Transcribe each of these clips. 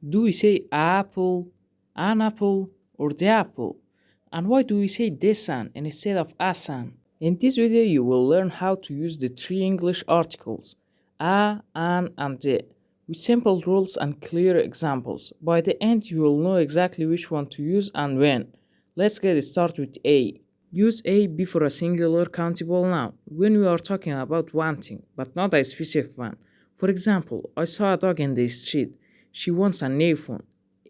Do we say apple, an apple, or the apple? And why do we say desan instead of asan? In this video, you will learn how to use the three English articles a, an, and de with simple rules and clear examples. By the end, you will know exactly which one to use and when. Let's get started with a. Use a before a singular countable noun when we are talking about one thing, but not a specific one. For example, I saw a dog in the street. She wants an iPhone.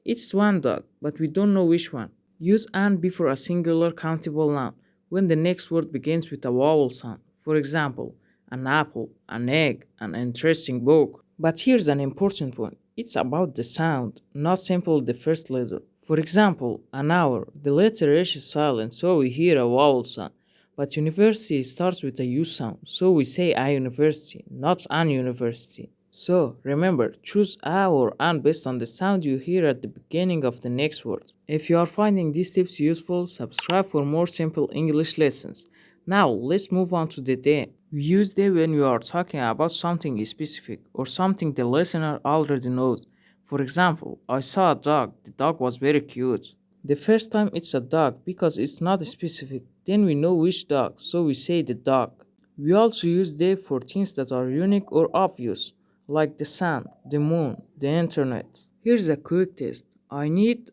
It's one dog, but we don't know which one. Use an before a singular countable noun when the next word begins with a vowel sound. For example, an apple, an egg, an interesting book. But here's an important one. It's about the sound, not simply the first letter. For example, an hour, the letter H is silent, so we hear a vowel sound. But university starts with a U sound, so we say a university, not an university. So remember, choose a or an based on the sound you hear at the beginning of the next word. If you are finding these tips useful, subscribe for more simple English lessons. Now let's move on to the day. We use they when we are talking about something specific or something the listener already knows. For example, I saw a dog. The dog was very cute. The first time it's a dog because it's not specific. Then we know which dog, so we say the dog. We also use they for things that are unique or obvious, like the sun, the moon, the internet. Here's a quick test. I need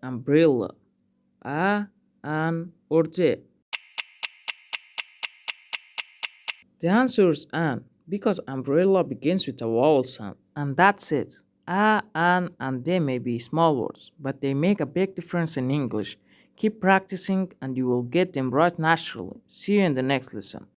umbrella. A, an, or the. The answer is an, because umbrella begins with a vowel sound. And that's it. A, an, and they may be small words, but they make a big difference in English. Keep practicing and you will get them right naturally. See you in the next lesson.